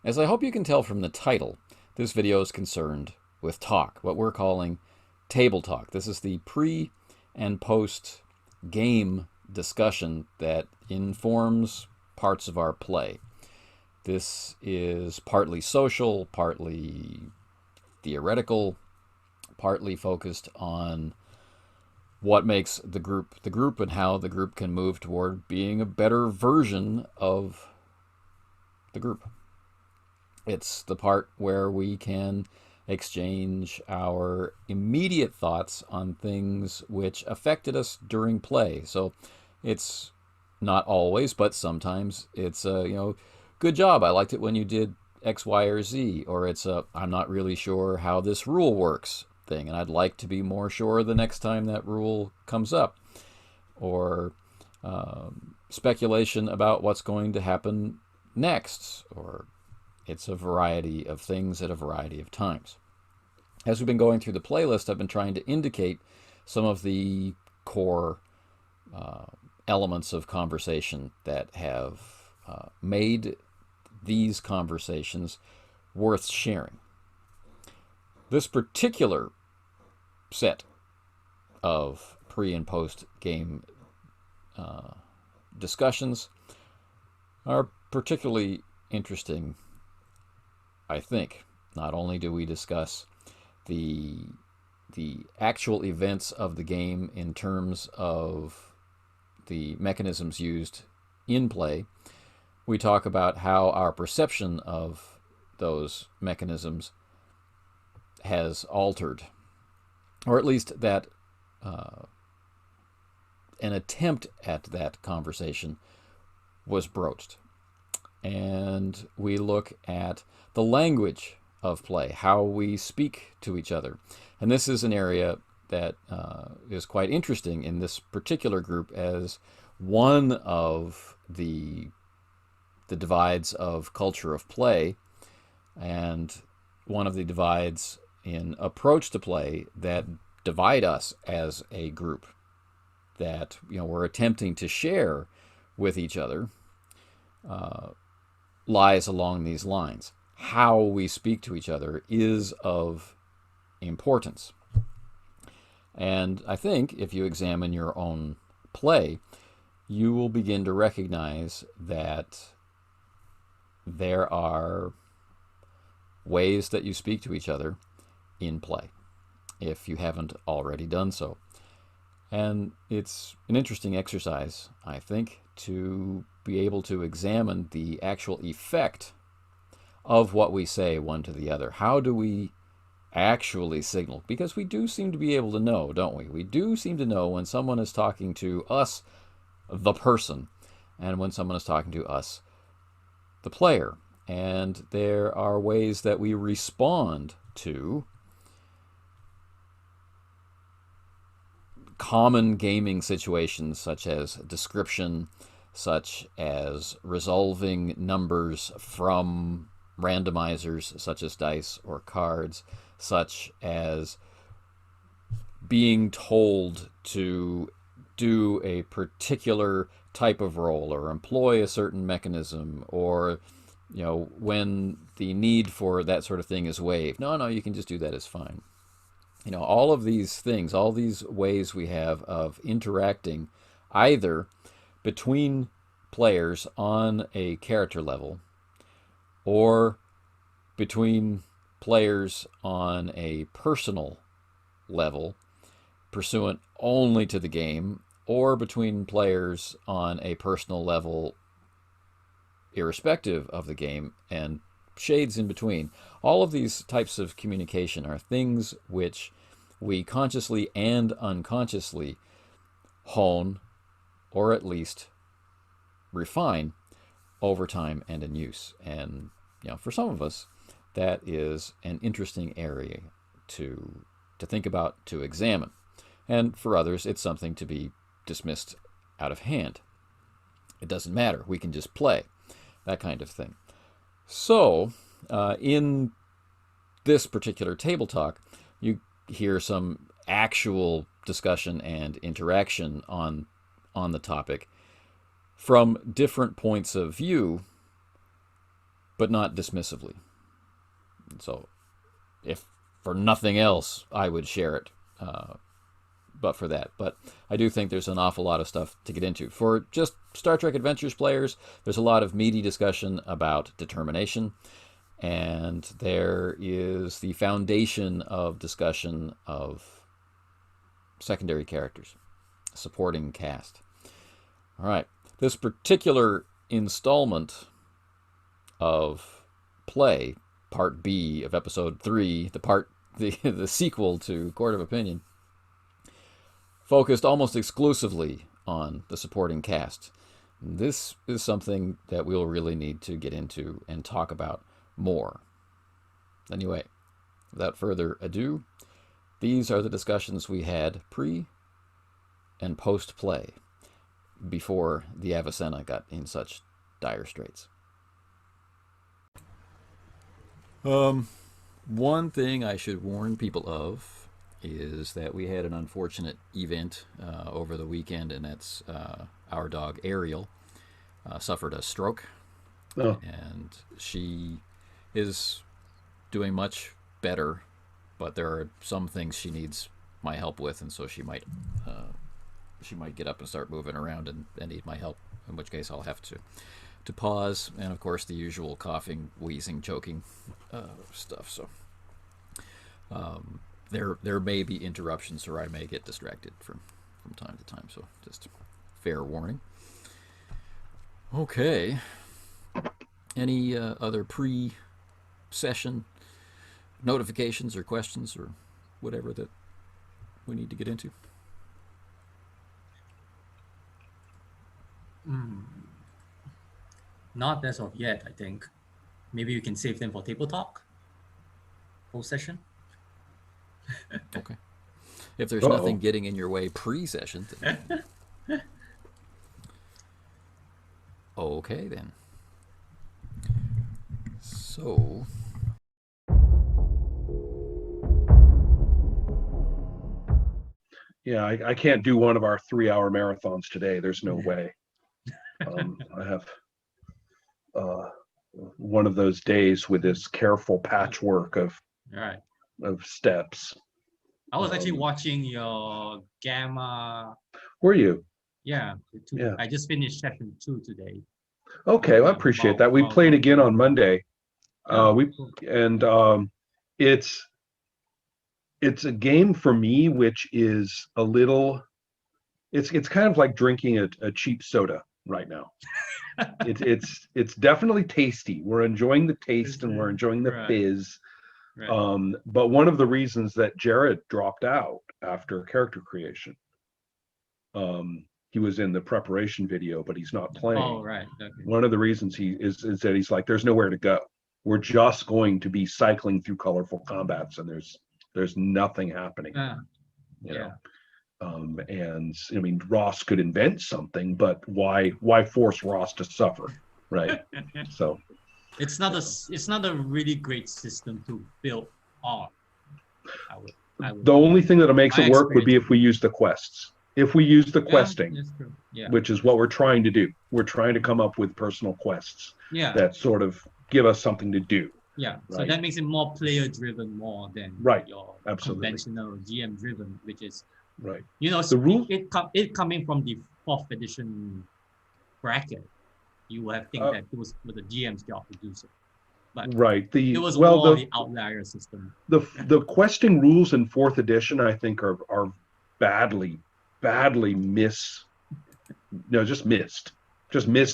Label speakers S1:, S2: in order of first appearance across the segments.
S1: As I hope you can tell from the title, this video is concerned with talk, what we're calling table talk. This is the pre and post game discussion that informs parts of our play. This is partly social, partly theoretical, partly focused on what makes the group and how the group can move toward being a better version of the group. It's the part where we can exchange our immediate thoughts on things which affected us during play. So it's not always, but sometimes it's good job. I liked it when you did X, Y, or Z, or it's I'm not really sure how this rule works thing, and I'd like to be more sure the next time that rule comes up, or speculation about what's going to happen next, or it's a variety of things at a variety of times. As we've been going through the playlist, I've been trying to indicate some of the core elements of conversation that have made these conversations worth sharing. This particular set of pre and post game discussions are particularly interesting, I think. Not only do we discuss the actual events of the game in terms of the mechanisms used in play, we talk about how our perception of those mechanisms has altered, or at least that an attempt at that conversation was broached. And we look at the language of play, how we speak to each other. And this is an area that is quite interesting in this particular group as one of the divides of culture of play, and one of the divides in approach to play that divide us as a group that we're attempting to share with each other lies along these lines. How we speak to each other is of importance. And I think if you examine your own play, you will begin to recognize that there are ways that you speak to each other in play, if you haven't already done so. And it's an interesting exercise, I think, to be able to examine the actual effect of what we say one to the other. How do we actually signal? Because we do seem to be able to know, don't we? We do seem to know when someone is talking to us, the person, and when someone is talking to us, the player. And there are ways that we respond to common gaming situations, such as description, such as resolving numbers from randomizers such as dice or cards, such as being told to do a particular type of roll or employ a certain mechanism, or when the need for that sort of thing is waived. No, you can just do that, it's fine. All of these things, all these ways we have of interacting either between players on a character level or between players on a personal level pursuant only to the game, or between players on a personal level irrespective of the game, and shades in between. All of these types of communication are things which we consciously and unconsciously hone, or at least refine, over time and in use. And for some of us, that is an interesting area to think about, to examine. And for others, it's something to be dismissed out of hand. It doesn't matter. We can just play. That kind of thing. So, in this particular table talk, you hear some actual discussion and interaction on the topic from different points of view but not dismissively. So, if for nothing else, I would share it, but for that. But I do think there's an awful lot of stuff to get into. For just Star Trek Adventures players, there's a lot of meaty discussion about determination, and there is the foundation of discussion of secondary characters, supporting cast. All right, this particular installment of play, part B of episode 3, the sequel to Court of Opinion, focused almost exclusively on the supporting cast. This is something that we'll really need to get into and talk about more. Anyway, without further ado, these are the discussions we had pre and post play before the Avicenna got in such dire straits. One thing I should warn people of is that we had an unfortunate event over the weekend, and that's our dog Ariel suffered a stroke.
S2: Oh.
S1: And she is doing much better, but there are some things she needs my help with, and so she might get up and start moving around and need my help, in which case I'll have to pause, and of course the usual coughing, wheezing, choking stuff. So there may be interruptions, or I may get distracted from time to time. So just fair warning. Okay. Any other pre-session notifications or questions or whatever that we need to get into?
S3: Not as of yet, I think. Maybe you can save them for table talk, whole session.
S1: Okay. If there's nothing getting in your way pre-session, then... Okay, then. So...
S2: Yeah, I can't do one of our 3-hour marathons today. There's no way. I have one of those days with this careful patchwork of
S3: Right.
S2: steps.
S3: I was actually watching your Gamma.
S2: Were you?
S3: Yeah.
S2: Yeah.
S3: I just finished session 2 today.
S2: Okay, well, I appreciate that. We played again on Monday. It's a game for me which is a little. It's kind of like drinking a cheap soda right now. It's definitely tasty. We're enjoying the taste and we're enjoying the fizz. Right. But one of the reasons that Jared dropped out after character creation, he was in the preparation video, but he's not playing.
S3: Oh, right. Okay.
S2: One of the reasons he is that he's like, there's nowhere to go. We're just going to be cycling through colorful combats, and there's nothing happening. You know? And I mean, Ross could invent something, but why force Ross to suffer, right? So
S3: it's not a really great system to build on.
S2: The only thing that makes it work would be if we use the quests. If we use the questing, which is what we're trying to do. We're trying to come up with personal quests that sort of give us something to do.
S3: Yeah, right? So that makes it more player-driven more than your conventional GM-driven, which is the rule. It coming from the 4th edition bracket, you would have think that it was the GM's job to do so. But it was more the outlier system. The questing rules in 4th edition, I think, are badly missed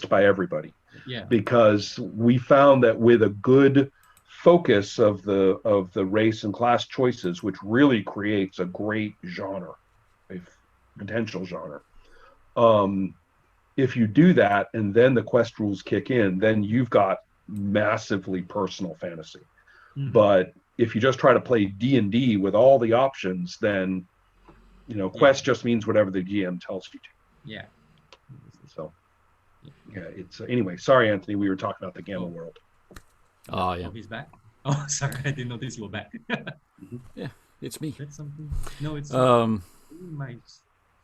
S3: by everybody. Yeah. Because we found that with a good focus of the race and class choices, which really creates a great genre, a potential genre. If you do that and then the quest rules kick in, then you've got massively personal fantasy. Mm-hmm. But if you just try to play D&D with all the options, then quest just means whatever the GM tells you to. Yeah.
S2: So it's anyway. Sorry, Anthony. We were talking about the Gamma world.
S1: Oh yeah.
S3: Oh, he's back. Oh, sorry. I didn't notice you were back.
S1: Yeah, it's me.
S3: That's something. No, it's my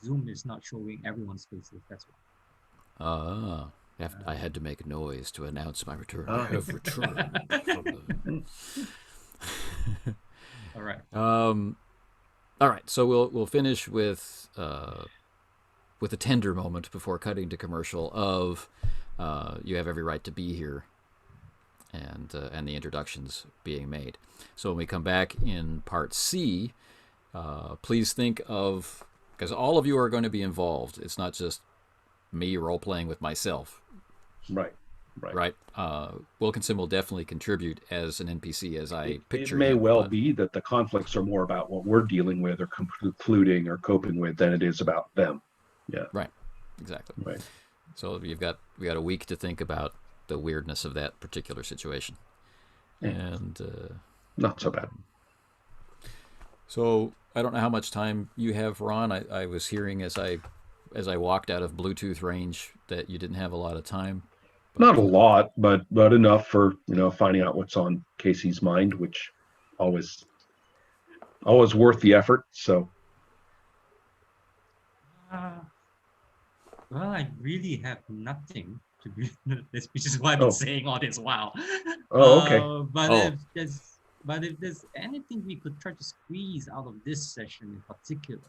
S3: Zoom is not showing everyone's faces. That's why.
S1: I had to make a noise to announce my return. I have returned from the...
S3: All right.
S1: All right. So we'll finish with a tender moment before cutting to commercial of you have every right to be here, and the introductions being made. So when we come back in part C, please think of, because all of you are going to be involved. It's not just me role playing with myself. Right. Wilkinson will definitely contribute as an NPC as I picture
S2: it may
S1: him,
S2: well be that the conflicts are more about what we're dealing with or concluding or coping with than it is about them. Yeah.
S1: Right. Exactly.
S2: Right.
S1: So we got a week to think about the weirdness of that particular situation. Yeah. And
S2: not so bad.
S1: So I don't know how much time you have, Ron. I was hearing as I walked out of Bluetooth range that you didn't have a lot of time.
S2: Not a lot, but enough for finding out what's on Casey's mind, which always worth the effort. So.
S3: Well, I really have nothing to be this, which is why I've been saying all this while.
S2: Oh, okay.
S3: But if there's anything we could try to squeeze out of this session in particular,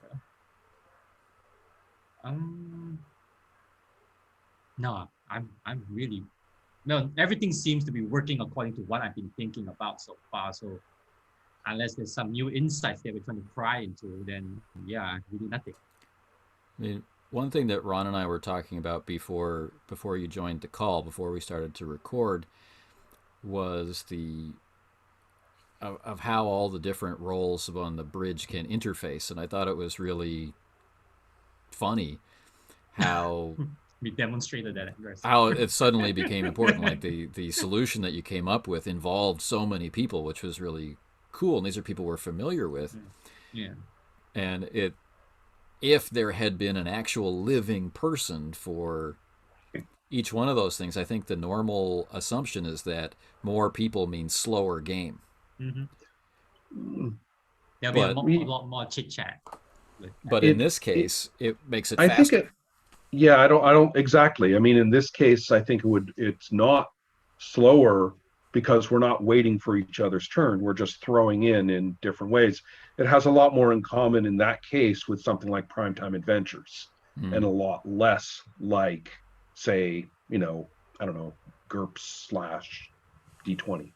S3: no, I'm really no. Everything seems to be working according to what I've been thinking about so far. So unless there's some new insights that we're trying to pry into, then yeah, really nothing.
S1: I mean, one thing that Ron and I were talking about before you joined the call, before we started to record, was of how all the different roles on the bridge can interface, and I thought it was really funny how
S3: we demonstrated that.
S1: How it suddenly became important. Like the solution that you came up with involved so many people, which was really cool, and these are people we're familiar with.
S3: Yeah.
S1: And if there had been an actual living person for each one of those things, I think the normal assumption is that more people means slower game.
S3: Mm-hmm. There'll be a lot more chit chat.
S1: But in this case, it makes it
S2: faster.
S1: I think
S2: I don't exactly. I mean, in this case, I think it's not slower because we're not waiting for each other's turn. We're just throwing in different ways. It has a lot more in common in that case with something like Primetime Adventures, and a lot less like, say, I don't know, GURPS / D20.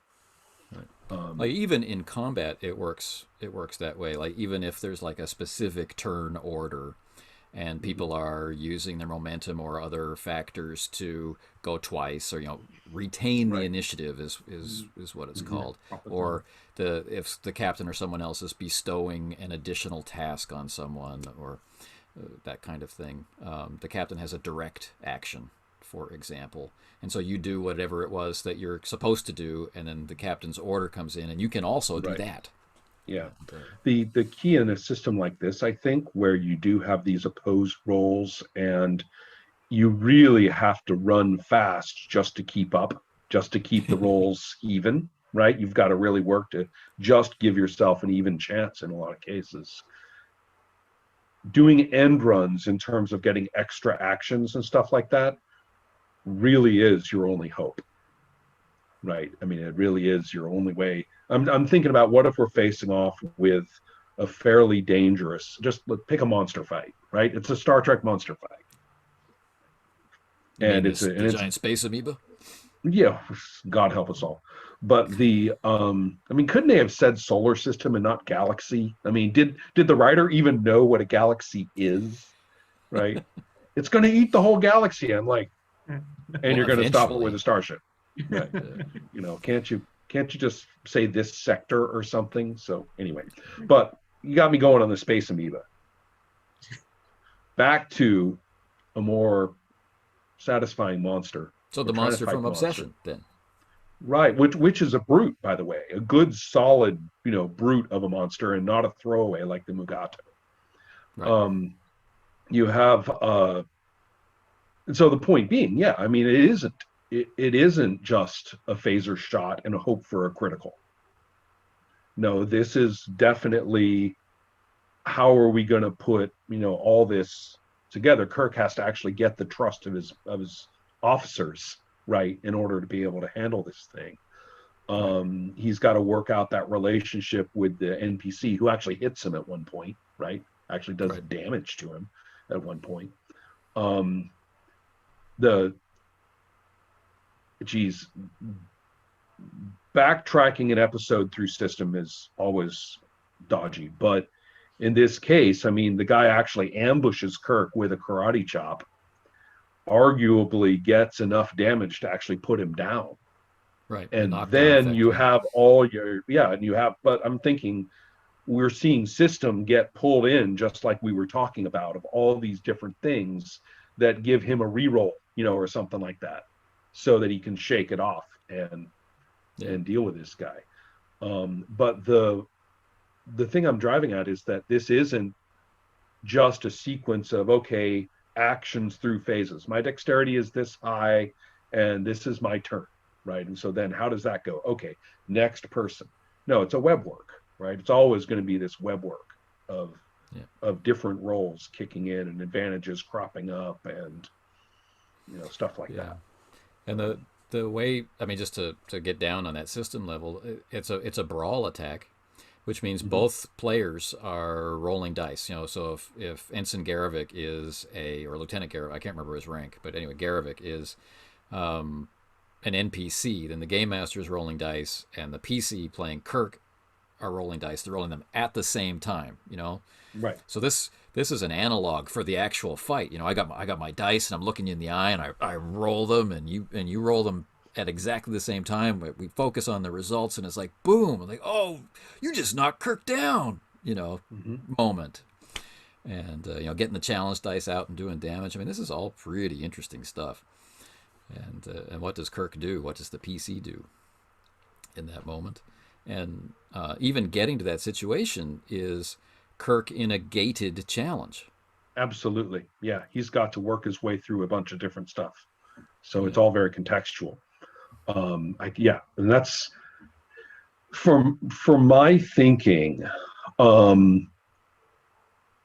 S1: Like even in combat, it works that way. Like even if there's like a specific turn order, and people are using their momentum or other factors to go twice, or retain the initiative is what it's called, or if the captain or someone else is bestowing an additional task on someone, or that kind of thing. The captain has a direct action, for example, and so you do whatever it was that you're supposed to do, and then the captain's order comes in, and you can also do that.
S2: Yeah. The key in a system like this, I think, where you do have these opposed roles and you really have to run fast just to keep up, just to keep the roles even, right? You've got to really work to just give yourself an even chance in a lot of cases. Doing end runs in terms of getting extra actions and stuff like that really is your only hope. Right. I mean, it really is your only way. I'm thinking about, what if we're facing off with a fairly dangerous, just pick a monster fight, right? It's a Star Trek monster fight.
S1: And it's a giant space amoeba?
S2: Yeah, God help us all. But I mean, couldn't they have said solar system and not galaxy? I mean, did the writer even know what a galaxy is? Right? It's going to eat the whole galaxy. I'm like, and you're going to stop it with a starship. Right. Can't you just say this sector or something? So anyway, but you got me going on the space amoeba. Back to a more satisfying monster.
S1: So the monster from Obsession, then.
S2: Right, which is a brute, by the way, a good solid, brute of a monster, and not a throwaway like the Mugato. Right. You have so the point being, yeah, I mean, it isn't just a phaser shot and a hope for a critical. No, this is definitely, how are we going to put all this together? Kirk has to actually get the trust of his officers, right, in order to be able to handle this thing. He's got to work out that relationship with the NPC who actually hits him at one point, right? Actually does damage to him at one point. Backtracking an episode through system is always dodgy, but in this case, I mean, the guy actually ambushes Kirk with a karate chop, arguably gets enough damage to actually put him down.
S1: Right.
S2: And then you have all your, but I'm thinking we're seeing system get pulled in just like we were talking about, of all these different things that give him a reroll, or something like that, so that he can shake it off and deal with this guy. But the thing I'm driving at is that this isn't just a sequence of, okay, actions through phases. My dexterity is this high and this is my turn, right? And so then how does that go? Okay, next person. No, it's a web work, right? It's always going to be this web work of different roles kicking in and advantages cropping up and stuff like that.
S1: And the way, I mean, just to get down on that system level, it's a brawl attack, which means both players are rolling dice. So if Ensign Garavik is or Lieutenant Garavik, I can't remember his rank, but anyway, Garavik is an NPC, then the Game Master is rolling dice, and the PC playing Kirk are rolling dice. They're rolling them at the same time,
S2: Right.
S1: So this is an analog for the actual fight. I got my dice, and I'm looking you in the eye, and I roll them, and you roll them at exactly the same time. We focus on the results, and it's like boom, I'm like, oh, you just knocked Kirk down, moment. And getting the challenge dice out and doing damage. I mean, this is all pretty interesting stuff. And what does Kirk do? What does the PC do in that moment? And even getting to that situation is Kirk in a gated challenge.
S2: Absolutely. Yeah. He's got to work his way through a bunch of different stuff. So it's all very contextual. And that's for my thinking,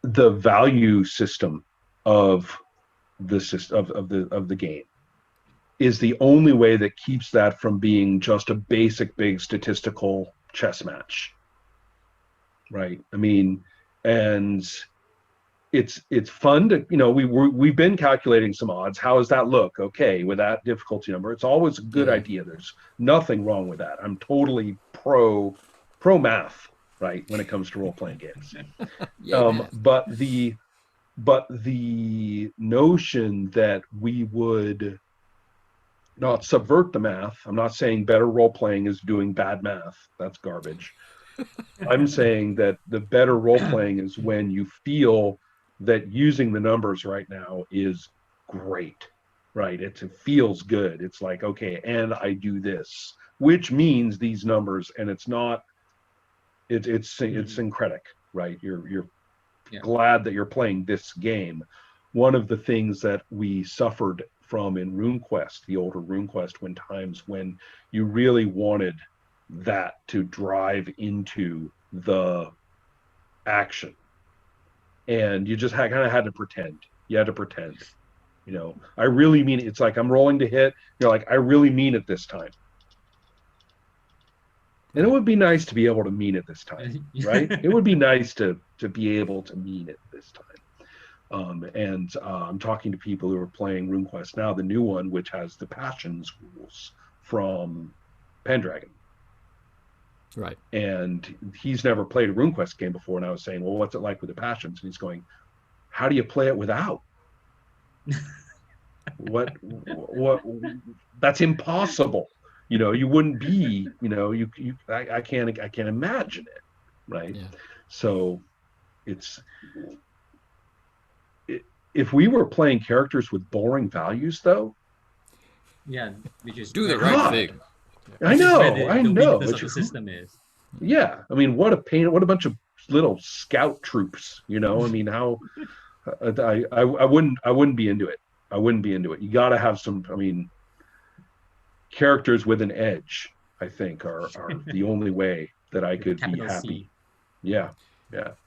S2: the value system of the game is the only way that keeps that from being just a basic big statistical chess match, right? I mean, and it's fun to we've been calculating some odds. How does that look? Okay, with that difficulty number, it's always a good idea. There's nothing wrong with that. I'm totally pro math, right, when it comes to role-playing games. But the notion that we would not subvert the math. I'm not saying better role-playing is doing bad math. That's garbage. I'm saying that the better role-playing is when you feel that using the numbers right now is great, right? It feels good. It's like, okay, and I do this, which means these numbers, and it's not, it's syncretic, right? You're glad that you're playing this game. One of the things that we suffered from in RuneQuest, the older RuneQuest, when you really wanted that to drive into the action, and you just kind of had to pretend. You had to pretend. I really mean it. It's like I'm rolling to hit. You're like, I really mean it this time. And it would be nice to be able to mean it this time, right? It would be nice to be able to mean it this time. I'm talking to people who are playing RuneQuest now, the new one, which has the passions rules from Pendragon.
S1: Right.
S2: And he's never played a RuneQuest game before. And I was saying, well, what's it like with the passions? And he's going, how do you play it without? what that's impossible. You wouldn't be, I can't imagine it. Right.
S1: Yeah.
S2: So if we were playing characters with boring values, though,
S3: we just
S1: do the right thing.
S2: I know.
S3: The system is.
S2: Yeah, I mean, what a pain! What a bunch of little scout troops. I mean, how I wouldn't be into it. I wouldn't be into it. You got to have some. I mean, characters with an edge, I think, are the only way that I could be happy.
S3: C.
S2: Yeah.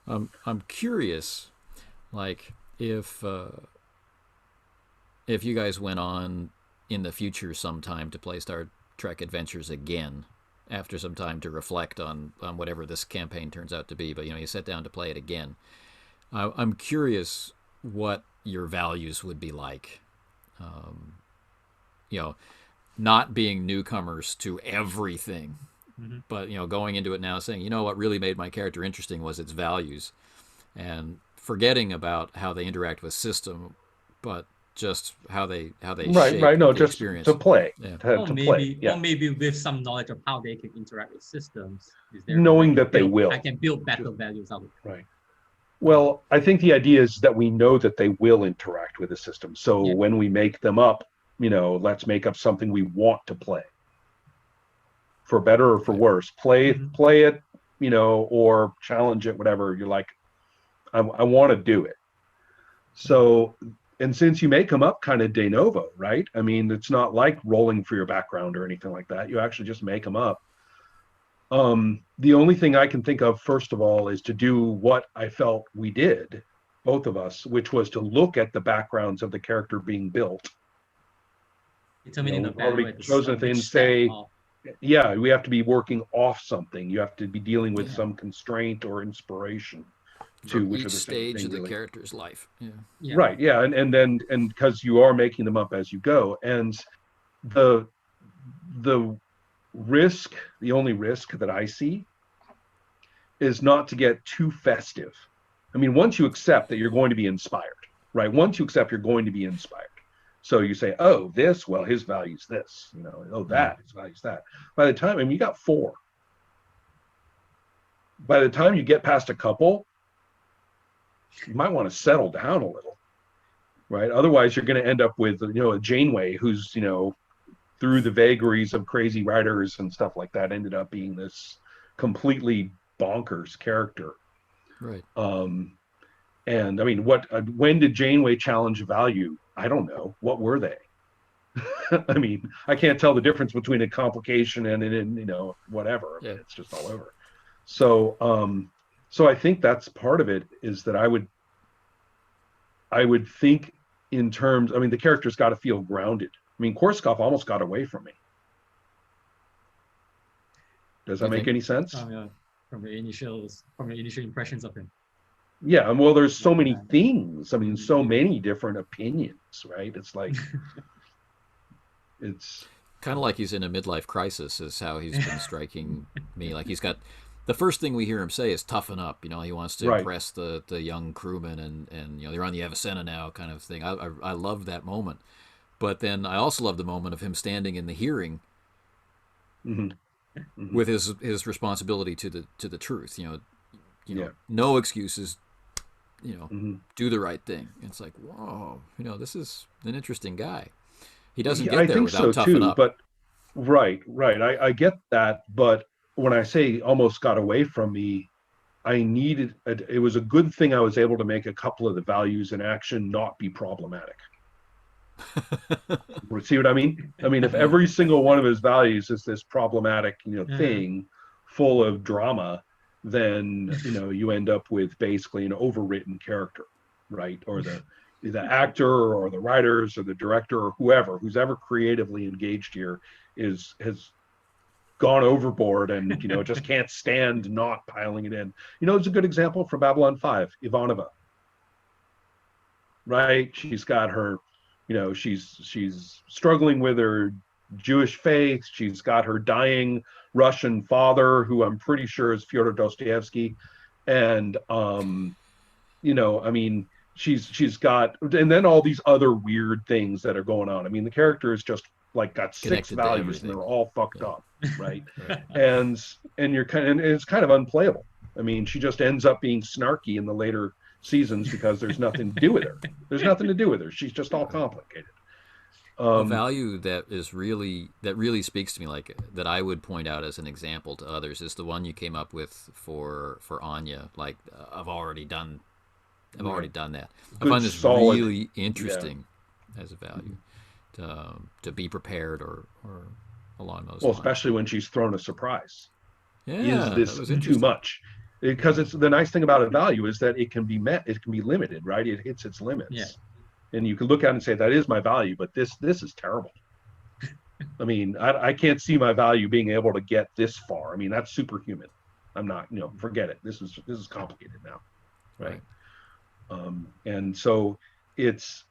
S1: I'm curious, like if you guys went on in the future sometime to play Star Trek Adventures again after some time to reflect on whatever this campaign turns out to be. But, you sit down to play it again. I'm curious what your values would be like. Not being newcomers to everything, but, going into it now saying, what really made my character interesting was its values, and forgetting about how they interact with system, but just how they shape
S2: no,
S1: the
S2: just
S1: experience.
S2: to play.
S1: Yeah.
S3: Or maybe with some knowledge of how they can interact with systems.
S2: Knowing that they will.
S3: I can build better values out of it.
S2: Right. Well, I think the idea is that we know that they will interact with the system. So when we make them up, let's make up something we want to play. For better or for worse. Play it, or challenge it, whatever. You're like, I want to do it. So, and since you make them up kind of de novo, right? I mean, it's not like rolling for your background or anything like that. You actually just make them up. The only thing I can think of, first of all, is to do what I felt we did, both of us, which was to look at the backgrounds of the character being built. Already chosen a thing and say, we have to be working off something. You have to be dealing with some constraint or inspiration.
S1: Which each stage of the character's life.
S2: Yeah. Right. Yeah. And then because you are making them up as you go. And the risk, the only risk that I see is not to get too festive. I mean, once you accept that you're going to be inspired, right? Once you accept you're going to be inspired. So you say, oh, this, well, his value's this, that, his value's that. By the time, you got 4. By the time you get past a couple, you might want to settle down a little, right? Otherwise, you're going to end up with, a Janeway who's, through the vagaries of crazy writers and stuff like that, ended up being this completely bonkers character.
S1: Right.
S2: And I mean, when did Janeway challenge value? I don't know. What were they? I mean, I can't tell the difference between a complication and whatever. I mean, it's just all over. So, so I think that's part of it, is that I would think in terms, I mean, the character's got to feel grounded. I mean, Korsakoff almost got away from me. Does that make any sense?
S3: From the initial impressions of him.
S2: Yeah, and well, there's so many things. I mean, so many different opinions, right? It's like, it's
S1: kind of like he's in a midlife crisis, is how he's been striking me. Like he's got, the first thing we hear him say is toughen up. He wants to impress the young crewmen, and they're on the Avicenna now, kind of thing. I love that moment. But then I also love the moment of him standing in the hearing with his responsibility to the truth. No excuses. Do the right thing. It's like, whoa, this is an interesting guy. He doesn't get there without toughen up.
S2: But right. I get that. But when I say almost got away from me, it was a good thing I was able to make a couple of the values in action not be problematic. See what I mean? I mean, if every single one of his values is this problematic, thing full of drama, then you end up with basically an overwritten character, right? Or the actor or the writers or the director or who's ever creatively engaged here has gone overboard and just can't stand not piling it in. It's a good example from Babylon 5, Ivanova, right? She's got her, she's struggling with her Jewish faith. She's got her dying Russian father, who I'm pretty sure is Fyodor Dostoevsky. And, I mean, she's got, and then all these other weird things that are going on. I mean, the character is just like got connected 6 values and they're all fucked up. Right. and it's kind of unplayable. I mean, she just ends up being snarky in the later seasons because there's nothing to do with her. There's nothing to do with her. She's just all complicated.
S1: A value that really speaks to me, like that I would point out as an example to others, is the one you came up with for Anya. Like I've already done that. I find this really interesting as a value to be prepared or along those lines.
S2: Especially when she's thrown a surprise.
S1: Yeah,
S2: is this too much? Because it's the nice thing about a value is that it can be limited, right? It hits its limits. Yeah. And you can look at it and say, that is my value, but this is terrible. I mean, I can't see my value being able to get this far. I mean, that's superhuman. I'm not, forget it. This is complicated now, right? And so it's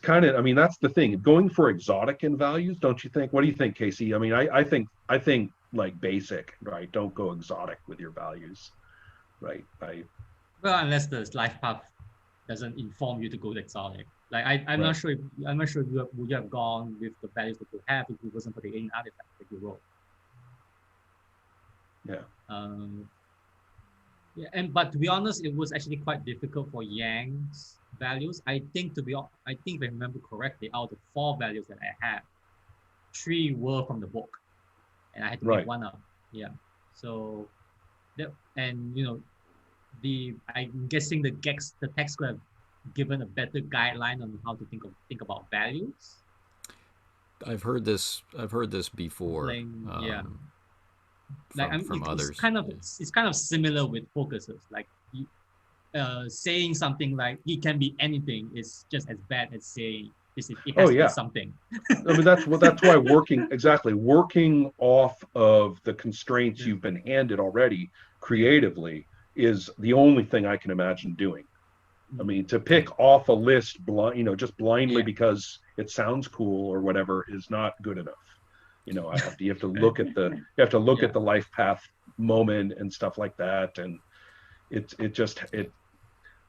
S2: kind of, I mean, that's the thing. Going for exotic in values, don't you think? What do you think, Casey? I mean, I think like basic, right? Don't go exotic with your values, right?
S3: Well, unless the life path doesn't inform you to go exotic. Like I'm not sure if would you have gone with the values that you have if it wasn't for the alien artifact that you rolled.
S2: Yeah.
S3: But to be honest, it was actually quite difficult for Yang's values. I think if I remember correctly, out of the 4 values that I had, 3 were from the book, and I had to make one up. Yeah. So I'm guessing the text could have given a better guideline on how to think about values.
S1: I've heard this before. From others.
S3: It's kind of similar with focuses. Like saying something like it can be anything is just as bad as saying it has to be something.
S2: I mean, that's why working off of the constraints you've been handed already creatively is the only thing I can imagine doing. I mean, to pick off a list just blindly because it sounds cool or whatever is not good enough. You have to look at the life path moment and stuff like that. And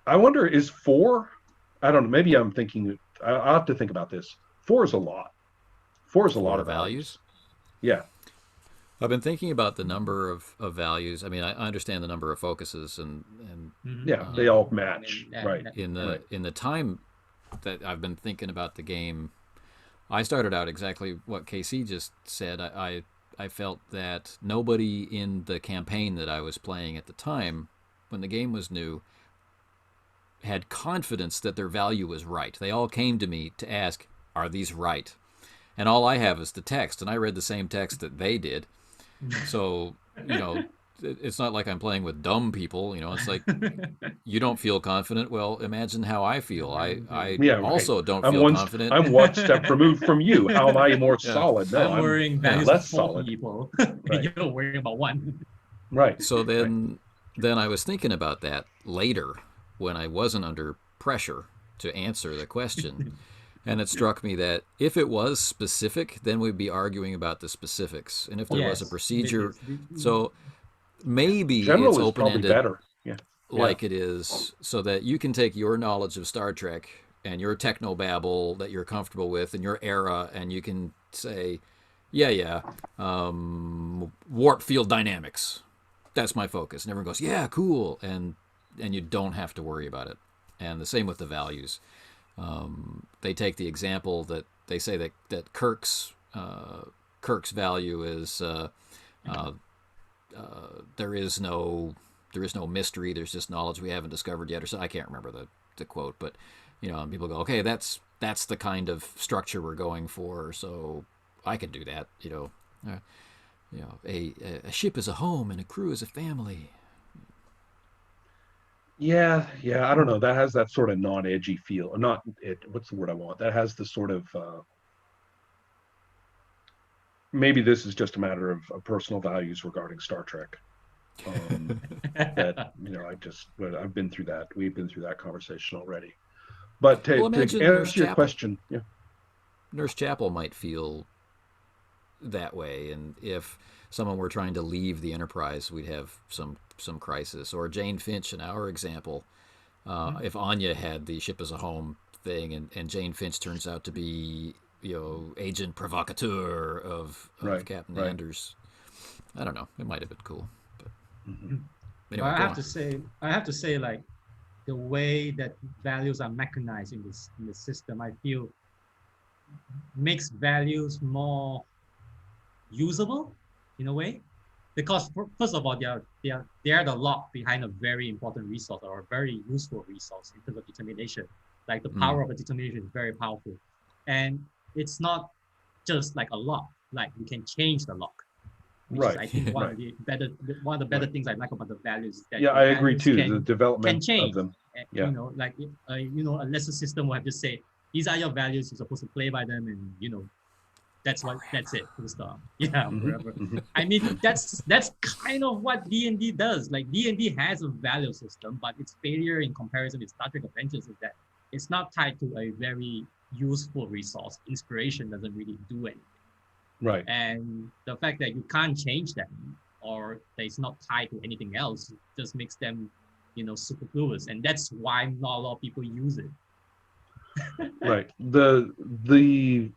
S2: I wonder, is 4, I don't know, maybe I'm thinking, I'll have to think about this. 4 is a lot. 4 is a lot of values. Yeah.
S1: I've been thinking about the number of values. I mean, I understand the number of focuses and
S2: they all match, right?
S1: In the time that I've been thinking about the game, I started out exactly what KC just said. I felt that nobody in the campaign that I was playing at the time, when the game was new, had confidence that their value was right. They all came to me to ask, are these right? And all I have is the text, and I read the same text that they did. So, it's not like I'm playing with dumb people. It's like, you don't feel confident. Well, imagine how I feel. I also don't feel confident.
S2: I'm one step removed from you. How am I more solid? No,
S3: I'm worrying values less solid. People. You're worrying about one.
S2: Right.
S1: So then I was thinking about that later when I wasn't under pressure to answer the question. And it struck me that if it was specific, then we'd be arguing about the specifics. And if there was a procedure, so maybe it's open-ended,
S2: better.
S1: Like it is, so that you can take your knowledge of Star Trek and your technobabble that you're comfortable with and your era, and you can say, warp field dynamics. That's my focus. And everyone goes, yeah, cool. And you don't have to worry about it. And the same with the values. They take the example that they say that Kirk's value is there is no mystery. There's just knowledge we haven't discovered yet. Or so I can't remember the quote, but and people go, okay, that's the kind of structure we're going for. So I can do that. A ship is a home and a crew is a family.
S2: Yeah, I don't know. That has that sort of non-edgy feel. What's the word I want? That has the sort of maybe this is just a matter of personal values regarding Star Trek. That I've been through that. We've been through that conversation already. But to answer your question,
S1: Nurse Chapel might feel that way, and if someone were trying to leave the Enterprise, we'd have some crisis. Or Jane Finch in our example, if Anya had the ship as a home thing, and Jane Finch turns out to be agent provocateur of Captain Anders, I don't know, it might have been cool. But
S3: anyway, I have to say like the way that values are mechanized in the system, I feel makes values more usable in a way, because first of all, they are the lock behind a very important resource or a very useful resource in terms of determination. Like the power of a determination is very powerful, and it's not just like a lock. Like you can change the lock, which is I think one of the better things I like about the values is that
S2: I agree too. The development of them.
S3: A lesser system will have to say these are your values. You're supposed to play by them, and That's it. Full stop. Yeah, forever. I mean, that's kind of what D&D does. Like D&D has a value system, but its failure in comparison with Star Trek Adventures is that it's not tied to a very useful resource. Inspiration doesn't really do anything.
S2: Right.
S3: And the fact that you can't change them or that it's not tied to anything else just makes them, superfluous. And that's why not a lot of people use it.
S2: Right. The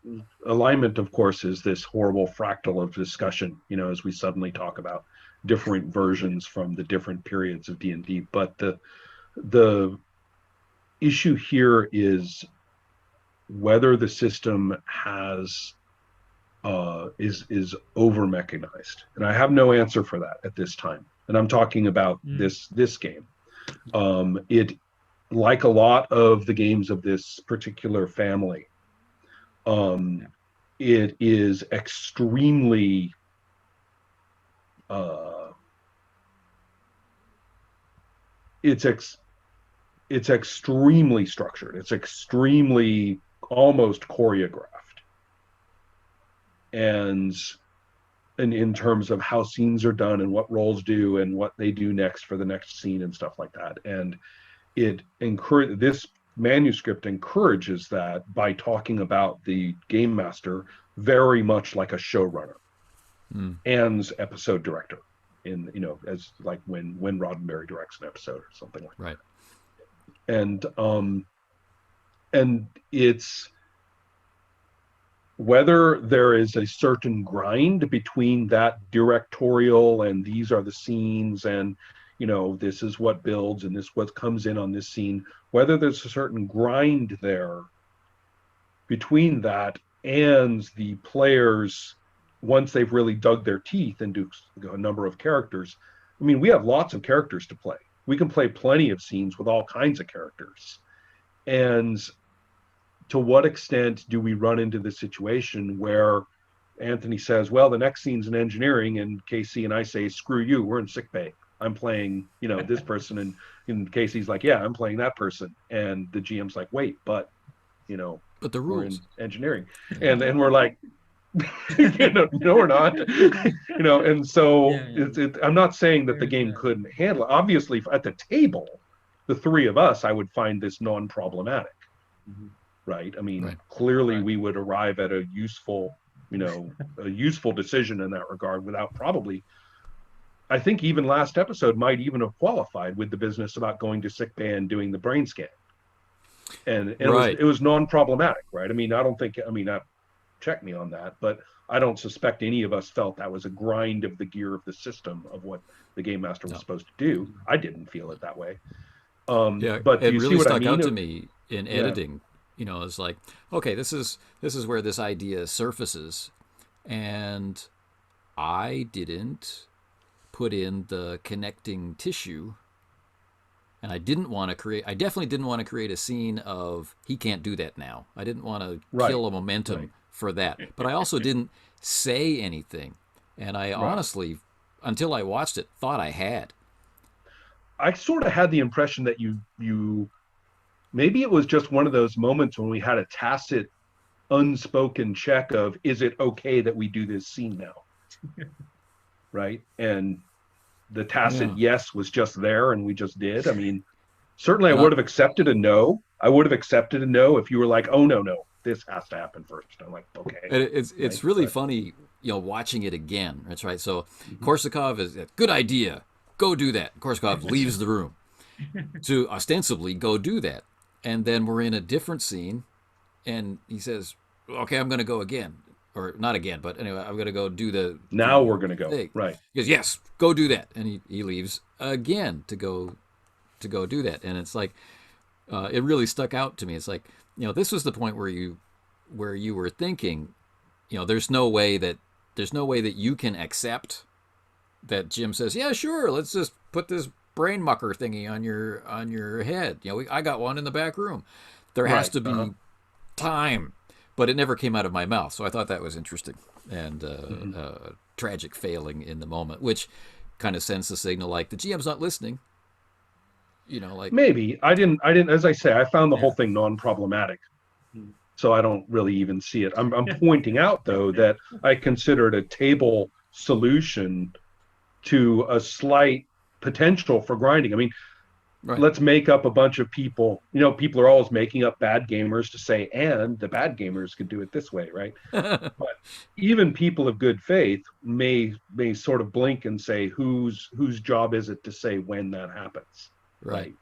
S2: alignment, of course, is this horrible fractal of discussion, as we suddenly talk about different versions from the different periods of D&D. But the issue here is whether the system is over mechanized, and I have no answer for that at this time. And I'm talking about this game. It, like a lot of the games of this particular family, it is extremely it's extremely structured. It's extremely almost choreographed, and in terms of how scenes are done and what roles do and what they do next for the next scene and stuff like that. And this manuscript encourages that by talking about the game master very much like a showrunner and episode director, as like when Roddenberry directs an episode or something like
S1: that.
S2: And it's whether there is a certain grind between that directorial and these are the scenes and this is what builds and this what comes in on this scene, whether there's a certain grind there between that and the players once they've really dug their teeth into a number of characters. I mean, we have lots of characters to play. We can play plenty of scenes with all kinds of characters. And to what extent do we run into the situation where Anthony says, well, the next scene's in engineering, and Casey and I say, screw you, we're in sickbay. I'm playing, this person, and Casey's like, yeah, I'm playing that person. And the GM's like, wait, but
S1: but the rules,
S2: we're in engineering. And then we're like, no, we're not. And so I'm not saying that the game couldn't handle it. Obviously, at the table, the three of us, I would find this non-problematic. Right? I mean, clearly we would arrive at a useful decision in that regard without probably, I think even last episode might even have qualified with the business about going to sickbay and doing the brain scan. And it was non-problematic, right? I mean, check me on that, but I don't suspect any of us felt that was a grind of the gear of the system of what the game master was supposed to do. I didn't feel it that way.
S1: But it really stuck out to me in editing.
S2: Yeah.
S1: It's like, okay, this is where this idea surfaces, and I didn't put in the connecting tissue, and I definitely didn't want to create a scene of he can't do that now. I didn't want to kill a momentum for that, but I also didn't say anything, and I honestly, until I watched it, thought I had.
S2: I sort of had the impression that you maybe it was just one of those moments when we had a tacit, unspoken check of, is it okay that we do this scene now? Right? And the tacit yes was just there, and we just did. I mean, certainly I would have accepted a no. I would have accepted a no if you were like, oh, no, this has to happen first. I'm like, okay.
S1: It's really funny, watching it again. That's right. So Korsakov is, good idea. Go do that. Korsakov leaves the room to ostensibly go do that. And then we're in a different scene, and he says, okay, I'm going to go again. Or not again, but anyway, I'm going to go do the...
S2: Now we're going to go,
S1: thing.
S2: Right.
S1: He goes, yes, go do that. And he leaves again to go do that. And it's like, it really stuck out to me. It's like, this was the point where you were thinking, there's no way that you can accept that Jim says, yeah, sure, let's just put this brain mucker thingy on your head. I got one in the back room. There has to be time, but it never came out of my mouth. So I thought that was interesting and tragic failing in the moment, which kind of sends the signal like the GM's not listening. Like
S2: maybe I didn't. As I say, I found the whole thing non-problematic. so I don't really even see it. I'm pointing out, though, that I consider it a table solution to a slight potential for grinding. I mean, let's make up a bunch of people. People are always making up bad gamers to say, and the bad gamers could do it this way, right? But even people of good faith may sort of blink and say, whose job is it to say when that happens? Right.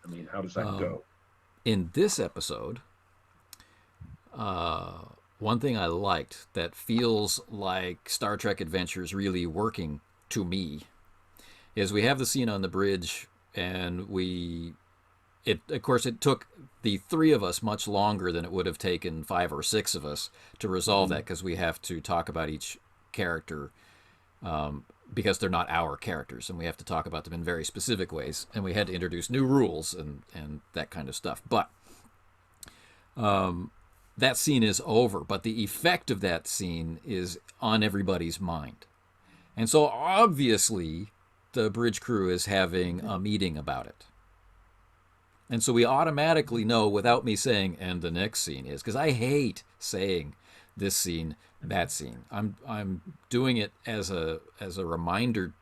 S2: I mean, how does that go?
S1: In this episode, one thing I liked that feels like Star Trek Adventures really working to me is we have the scene on the bridge, and of course, it took the three of us much longer than it would have taken 5 or 6 of us to resolve that, because we have to talk about each character because they're not our characters, and we have to talk about them in very specific ways, and we had to introduce new rules and that kind of stuff. But that scene is over, but the effect of that scene is on everybody's mind. And so obviously the bridge crew is having a meeting about it. And so we automatically know, without me saying, and the next scene is, because I hate saying this scene, that scene. I'm doing it as a reminder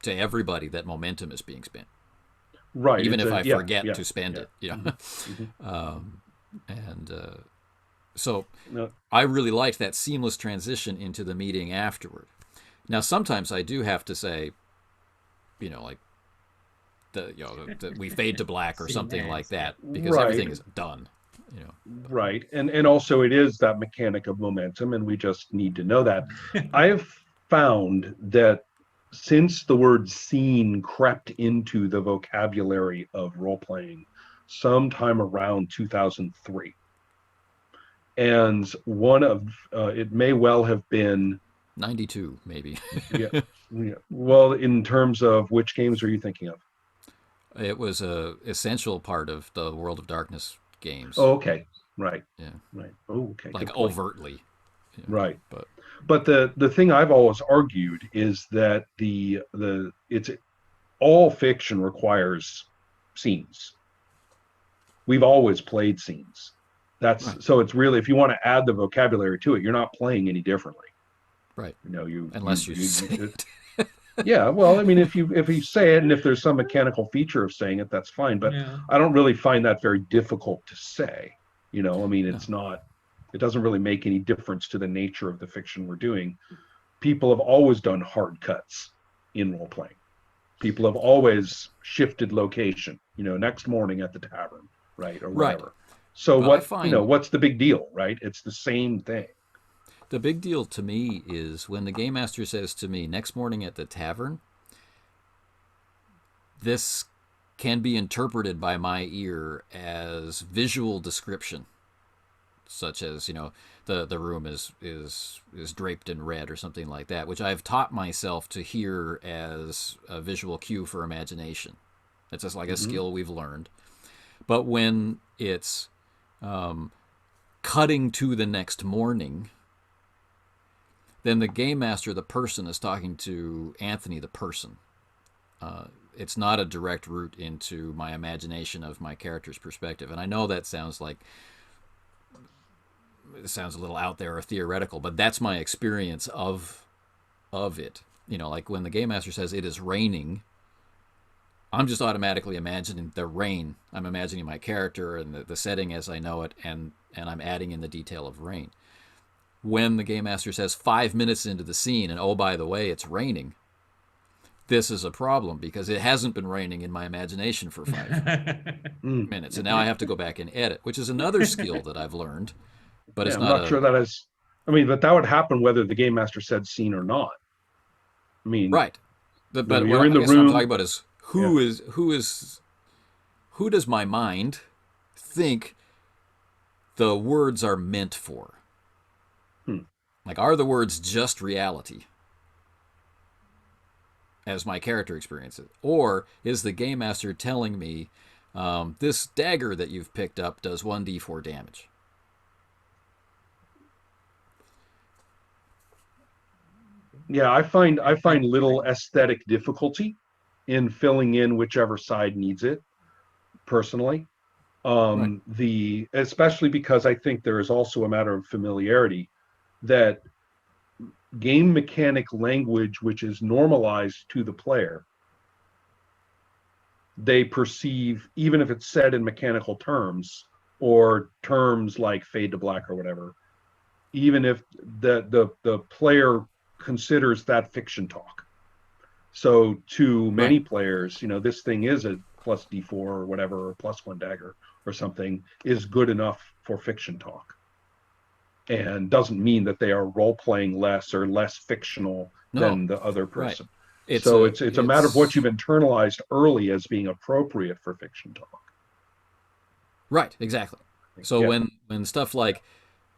S1: to everybody that momentum is being spent.
S2: Right.
S1: Even if I forget to spend it, So I really liked that seamless transition into the meeting afterward. Now, sometimes I do have to say, like, we fade to black or something like that, because everything is done.
S2: Right. And also it is that mechanic of momentum, and we just need to know that. I have found that since the word scene crept into the vocabulary of role-playing sometime around 2003, and one of it may well have been
S1: 92, maybe.
S2: yeah. Well, in terms of which games are you thinking of?
S1: It was a essential part of the World of Darkness games.
S2: Oh, okay. Right.
S1: Yeah.
S2: Right. Oh, okay.
S1: Like overtly.
S2: Right. But the thing I've always argued is that it's all fiction requires scenes. We've always played scenes. So it's really, if you want to add the vocabulary to it, you're not playing any differently.
S1: Right.
S2: Unless
S1: you say it.
S2: Yeah, well, I mean, if you say it, and if there's some mechanical feature of saying it, that's fine. But I don't really find that very difficult to say. I mean, it's not. It doesn't really make any difference to the nature of the fiction we're doing. People have always done hard cuts in role playing. People have always shifted location. Next morning at the tavern, right, or whatever. Right. So what's the big deal, right? It's the same thing.
S1: The big deal to me is when the game master says to me, next morning at the tavern, this can be interpreted by my ear as visual description, such as, the room is draped in red or something like that, which I've taught myself to hear as a visual cue for imagination. It's just like a skill we've learned. But when it's cutting to the next morning, then the game master, the person, is talking to Anthony, the person. It's not a direct route into my imagination of my character's perspective. And I know that sounds a little out there or theoretical, but that's my experience of it. Like when the game master says it is raining, I'm just automatically imagining the rain. I'm imagining my character and the setting as I know it, and I'm adding in the detail of rain. When the game master says 5 minutes into the scene, and oh, by the way, it's raining, this is a problem because it hasn't been raining in my imagination for 5 minutes. And now I have to go back and edit, which is another skill that I've learned. But it's not
S2: sure that is. I mean, but that would happen whether the game master said scene or not. I mean,
S1: right. But what
S2: you're in the room.
S1: What I'm talking about is who does my mind think the words are meant for? Like, are the words just reality as my character experiences? Or is the game master telling me this dagger that you've picked up does 1d4 damage?
S2: Yeah, I find little aesthetic difficulty in filling in whichever side needs it, personally. Especially because I think there is also a matter of familiarity, that game mechanic language, which is normalized to the player, they perceive, even if it's said in mechanical terms or terms like fade to black or whatever, even if the player considers that fiction talk. So to many players, this thing is a plus D4 or whatever, or +1 dagger or something, is good enough for fiction talk, and doesn't mean that they are role-playing less or less fictional than the other person. It's a matter of what you've internalized early as being appropriate for fiction talk.
S1: Right, exactly. So when stuff like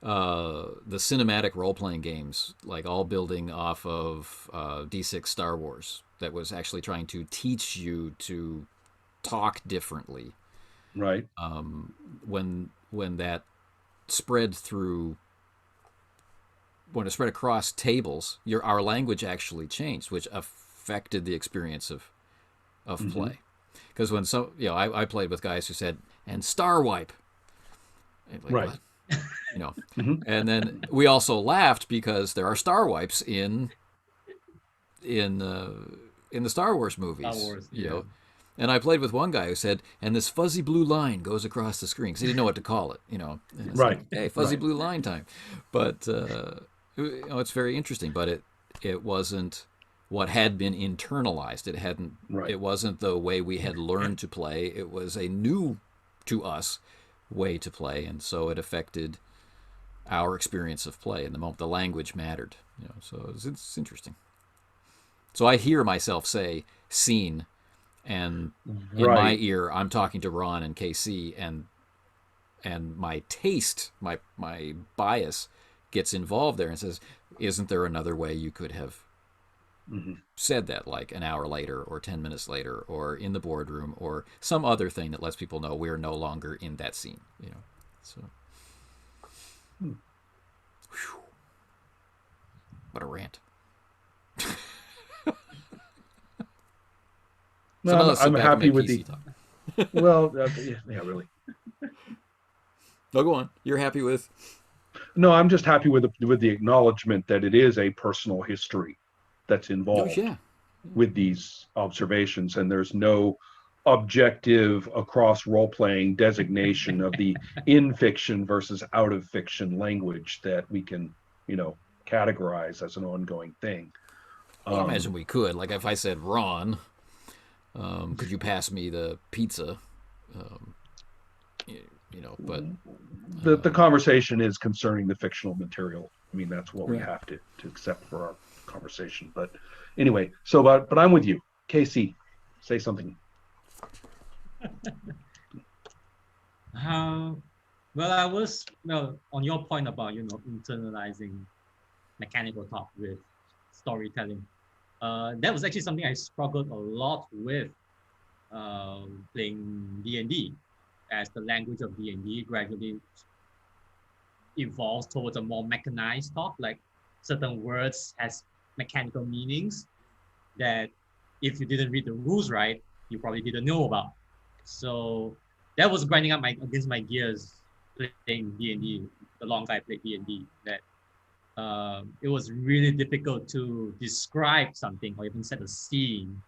S1: the cinematic role-playing games, like all building off of D6 Star Wars, that was actually trying to teach you to talk differently.
S2: Right.
S1: When that spread through, when it spread across tables, our language actually changed, which affected the experience of play. Because when I played with guys who said, and star wipe. Like,
S2: right.
S1: What? And then we also laughed because there are star wipes in the Star Wars movies.
S3: Star Wars,
S1: you know. And I played with one guy who said, and this fuzzy blue line goes across the screen, because he didn't know what to call it, And it's
S2: right.
S1: Like, hey, fuzzy blue line time. But it's very interesting. But it wasn't what had been internalized. It hadn't.
S2: Right.
S1: It wasn't the way we had learned to play. It was a new to us way to play, and so it affected our experience of play. In the moment, the language mattered. So it's interesting. So I hear myself say "scene," and in my ear, I'm talking to Ron and KC, and my taste, my bias, gets involved there and says, "Isn't there another way you could have said that, like an hour later, or 10 minutes later, or in the boardroom, or some other thing that lets people know we're no longer in that scene?" So. Whew. What a rant.
S2: No, I'm happy with the. Well, really.
S1: No, go on. You're happy with?
S2: No, I'm just happy with the acknowledgement that it is a personal history that's involved with these observations, and there's no objective across role-playing designation of the in fiction versus out of fiction language that we can, categorize as an ongoing thing.
S1: Well, I imagine we could. Like if I said, Ron, could you pass me the pizza? But
S2: the conversation is concerning the fictional material. I mean, that's what we have to accept for our conversation. But anyway, but I'm with you. KC, say something.
S3: Well, I was on your point about internalizing mechanical talk with storytelling. That was actually something I struggled a lot with playing D&D, as the language of D&D gradually evolves towards a more mechanized talk. Like certain words has mechanical meanings that if you didn't read the rules right, you probably didn't know about. So that was grinding up against my gears playing D&D, the longer I played D&D, that it was really difficult to describe something or even set a scene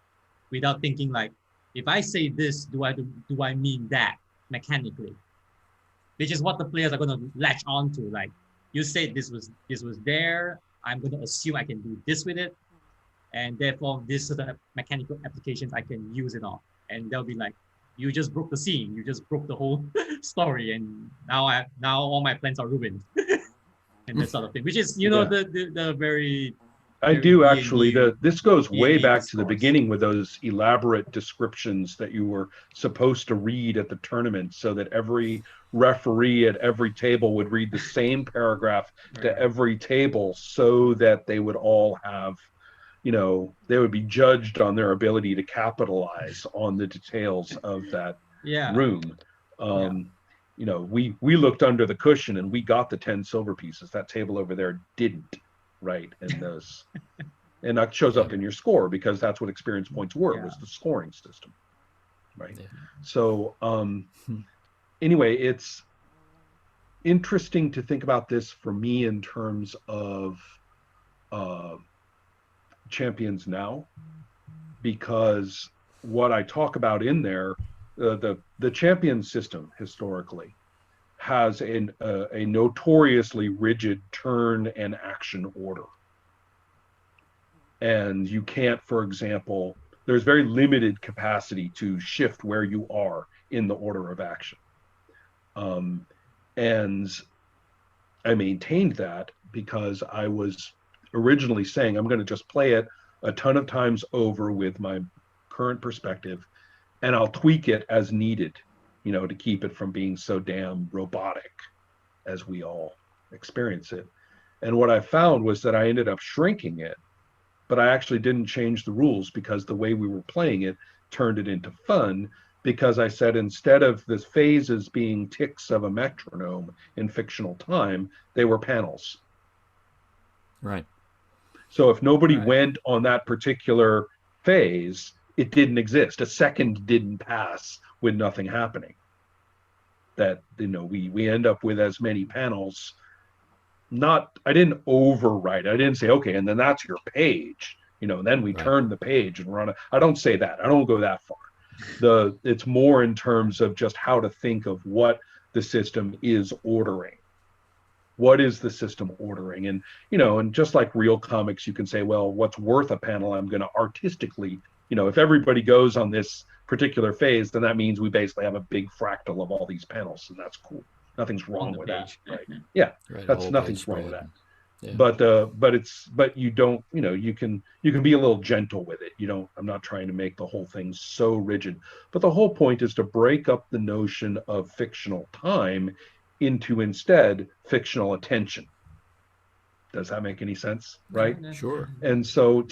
S3: without thinking like, if I say this, do I mean that mechanically? Which is what the players are going to latch on to. Like, you said this was there, I'm going to assume I can do this with it, and therefore this sort of mechanical applications I can use it on. And they'll be like, you just broke the scene, you just broke the whole story, and now all my plans are ruined. And that sort of thing, which is the very.
S2: I do actually. This goes way back to the beginning with those elaborate descriptions that you were supposed to read at the tournament, so that every referee at every table would read the same paragraph to every table, so that they would all have, they would be judged on their ability to capitalize on the details of that room. We looked under the cushion and we got the 10 silver pieces. That table over there didn't. Right. And that shows up in your score, because that's what experience points were, was the scoring system. Right. So anyway, it's interesting to think about this for me in terms of Champions Now, because what I talk about in there, the champion system historically has a notoriously rigid turn and action order. And you can't, for example, there's very limited capacity to shift where you are in the order of action. And I maintained that because I was originally saying I'm going to just play it a ton of times over with my current perspective, and I'll tweak it as needed, to keep it from being so damn robotic as we all experience it. And what I found was that I ended up shrinking it, but I actually didn't change the rules because the way we were playing it turned it into fun, because I said instead of the phases being ticks of a metronome in fictional time, they were panels.
S1: Right.
S2: So if nobody went on that particular phase, it didn't exist. A second didn't pass with nothing happening. That, we end up with as many panels. I didn't overwrite. I didn't say, okay, and then that's your page. Then we turn the page and run it. I don't say that. I don't go that far. It's more in terms of just how to think of what the system is ordering. What is the system ordering? And, and just like real comics, you can say, well, what's worth a panel? I'm going to artistically, if everybody goes on this particular phase, then that means we basically have a big fractal of all these panels, and that's cool. Nothing's wrong with that, right? Yeah, that's nothing's wrong with that. Yeah. But you don't, you can be a little gentle with it. I'm not trying to make the whole thing so rigid, but the whole point is to break up the notion of fictional time into instead fictional attention. Does that make any sense? Right?
S1: Sure.
S2: And so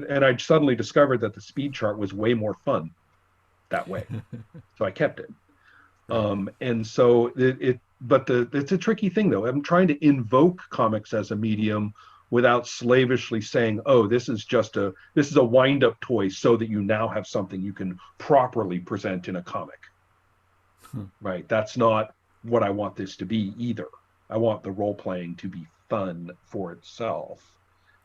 S2: and I suddenly discovered that the speed chart was way more fun that way. So I kept it. And so it's a tricky thing though. I'm trying to invoke comics as a medium without slavishly saying, oh, this is a wind-up toy so that you now have something you can properly present in a comic. Right? That's not what I want this to be either. I want the role-playing to be fun for itself.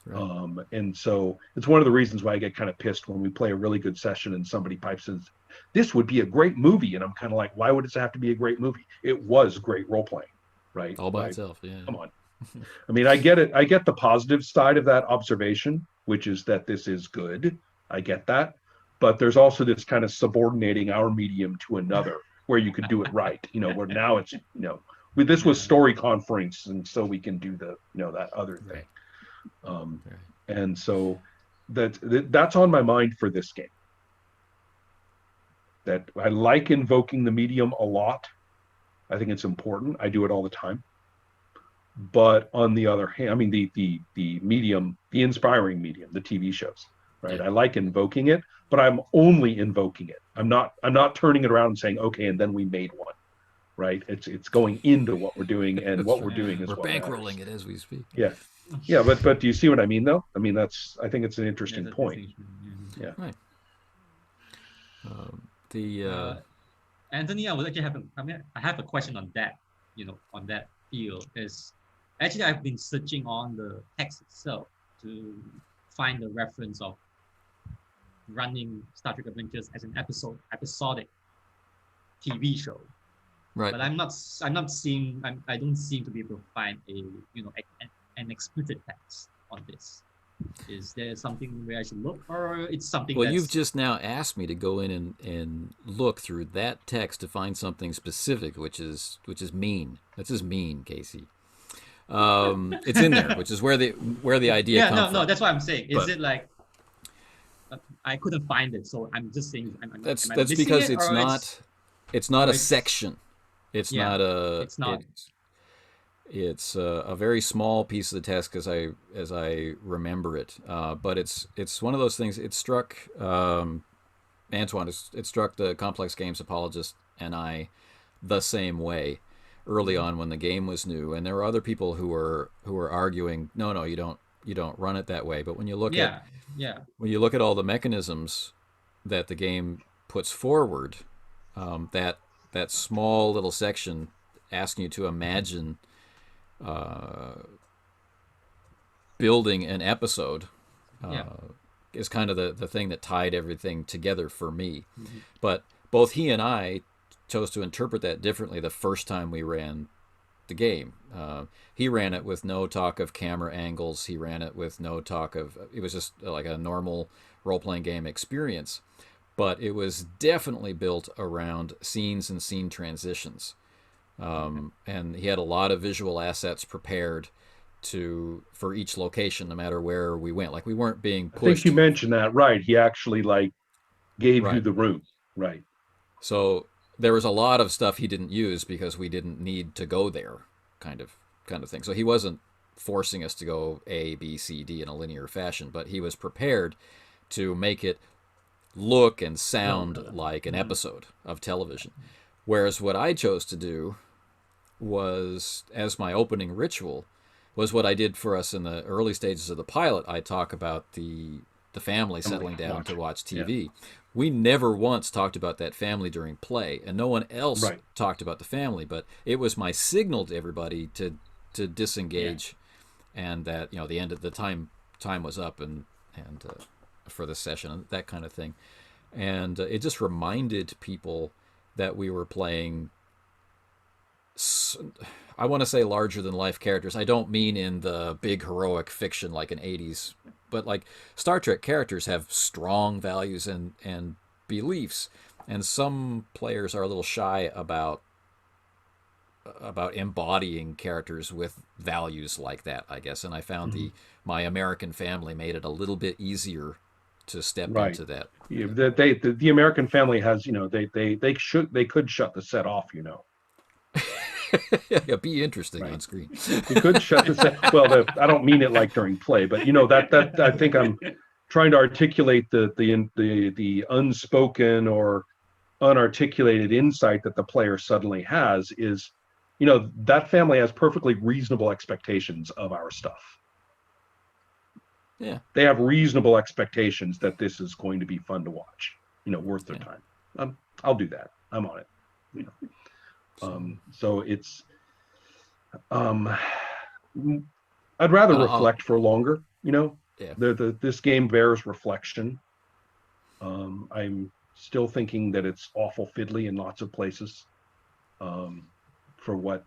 S2: Right. And so it's one of the reasons why I get kind of pissed when we play a really good session and somebody pipes in, this would be a great movie. And I'm kind of like, why would it have to be a great movie? It was great role-playing, right?
S1: All by itself, yeah.
S2: Come on. I mean, I get it. I get the positive side of that observation, which is that this is good. I get that. But there's also this kind of subordinating our medium to another where you could do it right, where now it's, this was story conference, and so we can do that other thing. And so that's on my mind for this game. That I like invoking the medium a lot. I think it's important. I do it all the time. But on the other hand, I mean the medium, the inspiring medium, the TV shows, right? Yeah. I like invoking it, but I'm only invoking it. I'm not turning it around and saying, okay, and then we made one. Right? It's going into what we're doing, and what we're doing is
S1: we're bankrolling it as we speak.
S2: Yeah. Yeah, but do you see what I mean though? I mean, I think it's an interesting point. Yeah.
S1: Right.
S3: Anthony, I would actually I have a question on that, on that field. Is actually I've been searching on the text itself to find the reference of running Star Trek Adventures as an episodic TV show.
S1: Right.
S3: But I don't seem to be able to find an explicit text on this. Is there something where I should look, or it's something?
S1: Well, you've just now asked me to go in and look through that text to find something specific, which is mean. That's just mean, Casey. It's in there, which is where the idea comes from.
S3: No, that's what I'm saying. Is it like I couldn't find it, so I'm just saying.
S1: That's because it's not a section. It's not. It's a very small piece of the text as I remember it. But it's one of those things. It struck Antoine. It struck the complex games apologist and I the same way early on when the game was new. And there were other people who were arguing, no, you don't run it that way. But when you look at all the mechanisms that the game puts forward, that that small little section asking you to imagine building an episode is kind of the thing that tied everything together for me. Mm-hmm. But both he and I chose to interpret that differently the first time we ran the game. He ran it with no talk of camera angles. He ran it with no talk of... It was just like a normal role-playing game experience. But it was definitely built around scenes and scene transitions. And he had a lot of visual assets prepared for each location, no matter where we went. Like, we weren't being pushed.
S2: I think you mentioned that, right? He actually gave you the room, right?
S1: So there was a lot of stuff he didn't use because we didn't need to go there, kind of thing. So he wasn't forcing us to go A, B, C, D in a linear fashion, but he was prepared to make it look and sound like an episode of television. Whereas what I chose to do was, as my opening ritual, was what I did for us in the early stages of the pilot. I talk about the family settling down to watch TV. Yeah. We never once talked about that family during play, and no one else talked about the family, but it was my signal to everybody to disengage, and that, you know, the end of the time was up, and for the session and that kind of thing. And it just reminded people that we were playing, I want to say, larger than life characters. I don't mean in the big heroic fiction like an 80s, but like Star Trek characters have strong values and beliefs, and some players are a little shy about embodying characters with values like that, I guess. And I found my American family made it a little bit easier to step into that.
S2: Yeah, the American family has, you know, they could shut the set off, you know.
S1: Yeah, be interesting on screen.
S2: You could shut the set. Well, I don't mean it like during play, but you know that I think I'm trying to articulate the unspoken or unarticulated insight that the player suddenly has is, you know, that family has perfectly reasonable expectations of our stuff.
S1: Yeah,
S2: they have reasonable expectations that this is going to be fun to watch, you know, worth their time. I'll do that. I'm on it. You know. So it's, I'd rather reflect for longer, you know.
S1: Yeah.
S2: This game bears reflection. I'm still thinking that it's awful fiddly in lots of places, for what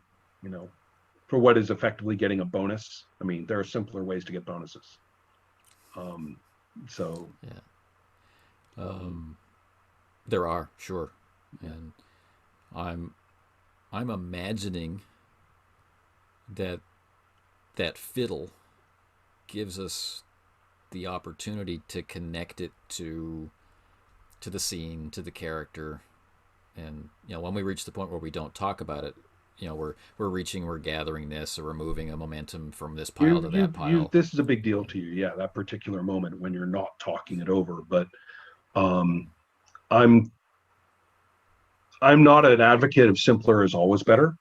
S2: is effectively getting a bonus. I mean, there are simpler ways to get bonuses.
S1: There are, sure. And I'm imagining that fiddle gives us the opportunity to connect it to the scene, to the character. And, you know, when we reach the point where we don't talk about it, you know, we're gathering this, or we're moving a momentum from this pile to that pile.
S2: This is a big deal to you, yeah, that particular moment when you're not talking it over. But I'm not an advocate of simpler is always better.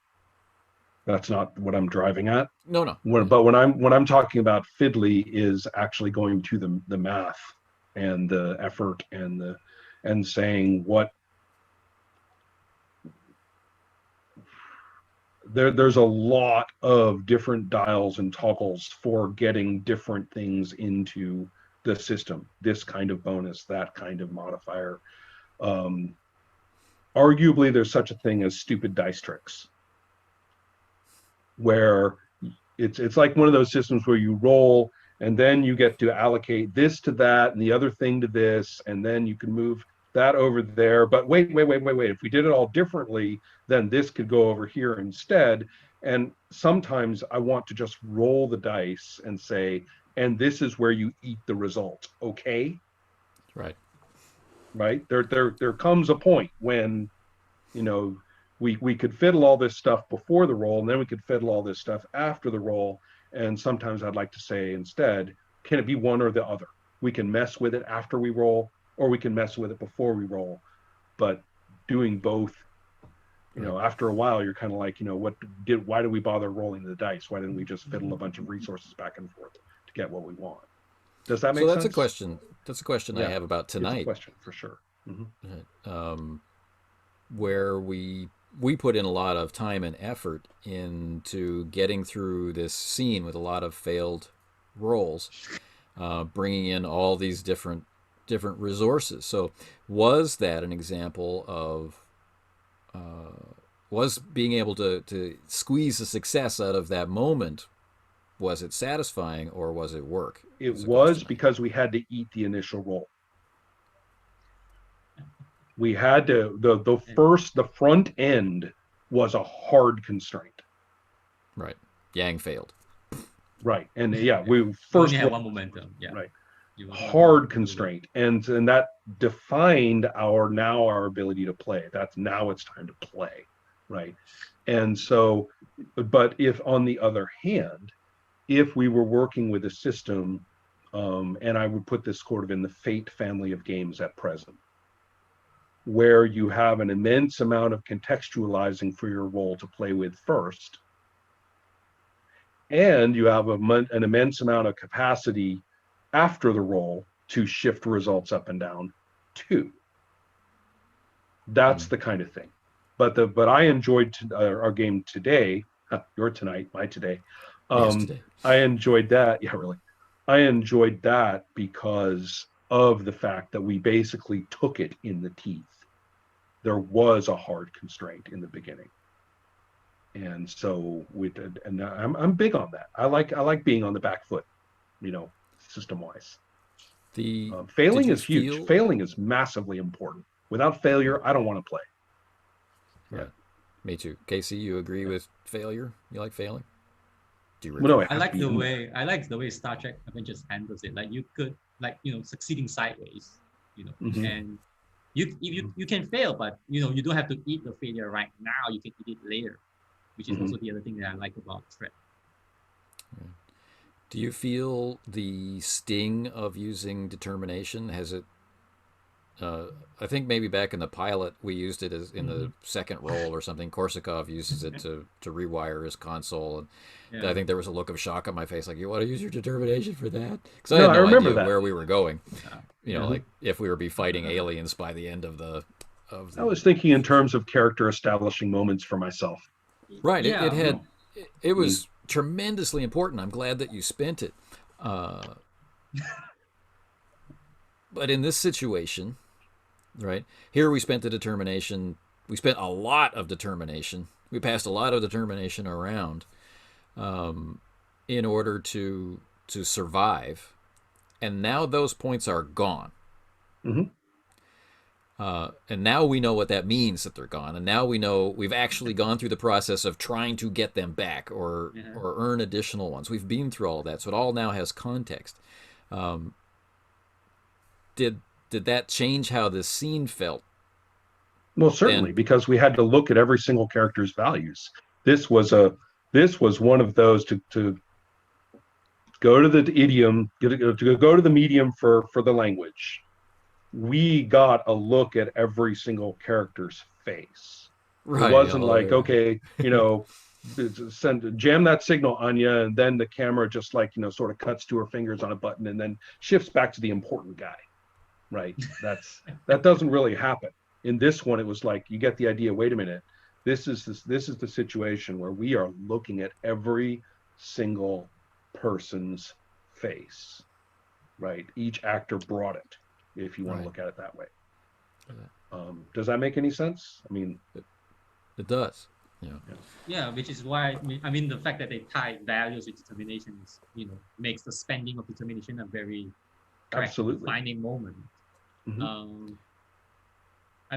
S2: That's not what I'm driving at.
S1: No.
S2: But when I'm talking about fiddly is actually going to the math and the effort and saying what. There's a lot of different dials and toggles for getting different things into the system. This kind of bonus, that kind of modifier. Arguably, there's such a thing as stupid dice tricks, where it's like one of those systems where you roll and then you get to allocate this to that and the other thing to this, and then you can move that over there. But wait. If we did it all differently, then this could go over here instead. And sometimes I want to just roll the dice and say, and this is where you eat the result. Okay.
S1: Right.
S2: There comes a point when, you know, we could fiddle all this stuff before the roll, and then we could fiddle all this stuff after the roll. And sometimes I'd like to say instead, can it be one or the other? We can mess with it after we roll, or we can mess with it before we roll. But doing both, you know, after a while, you're kind of like, you know, why do we bother rolling the dice? Why didn't we just fiddle a bunch of resources back and forth to get what we want? Does that make sense?
S1: So that's a question I have about tonight.
S2: It's a question for sure. Mm-hmm.
S1: where we put in a lot of time and effort into getting through this scene with a lot of failed rolls, bringing in all these different resources. So was that an example of was being able to squeeze the success out of that moment? Was it satisfying, or was it work?
S2: It was, because we had to eat the initial roll. We had to, the front end was a hard constraint.
S1: Right. Yang failed.
S2: Right. And yeah, we first
S3: had one momentum. Yeah.
S2: Right. Hard constraint. And that defined our ability to play. Now it's time to play. Right. And so, but if on the other hand, if we were working with a system, and I would put this sort of in the Fate family of games at present, where you have an immense amount of contextualizing for your role to play with first, and you have an immense amount of capacity after the roll to shift results up and down too. That's the kind of thing. But I enjoyed our game today, your tonight, my today.
S1: Yesterday.
S2: I enjoyed that. Yeah, really. I enjoyed that because of the fact that we basically took it in the teeth. There was a hard constraint in the beginning. And so and I'm big on that. I like being on the back foot, system wise. Failing is huge. Failing is massively important. Without failure, I don't want to play.
S1: Right. Me too. Casey, you agree with failure? You like failing?
S3: Do you no, I like the way Star Trek Avengers handles it. Like you could succeeding sideways, and you can fail, but you don't have to eat the failure right now. You can eat it later, which is also the other thing that I like about threat.
S1: Do you feel the sting of using determination? Has it? I think maybe back in the pilot we used it as in the second roll or something. Korsakov uses it to rewire his console, and I think there was a look of shock on my face, like, you want to use your determination for that? Because I had no idea where we were going. Like if we would be fighting aliens by the end of the.
S2: I was thinking in terms of character establishing moments for myself.
S1: Right. Yeah. It was tremendously important. I'm glad that you spent it. But in this situation, right, here we spent the determination. We spent a lot of determination. We passed a lot of determination around in order to survive. And now those points are gone. And now we know what that means, that they're gone. And now we know we've actually gone through the process of trying to get them back or earn additional ones. We've been through all of that. So it all now has context. Did that change how the scene felt?
S2: Well, certainly, because we had to look at every single character's values. This was one of those to go to the idiom, to go to the medium for the language. We got a look at every single character's face. Right. It wasn't okay, jam that signal, Anya, and then the camera just sort of cuts to her fingers on a button and then shifts back to the important guy. Right. That doesn't really happen. In this one, it was like, you get the idea. Wait a minute. This is the situation where we are looking at every single person's face. Right. Each actor brought it, if you want to look at it that way. Does that make any sense? I mean,
S1: it does.
S3: Yeah, which is why the fact that they tie values with determination makes the spending of determination a very
S2: absolutely
S3: defining moment. I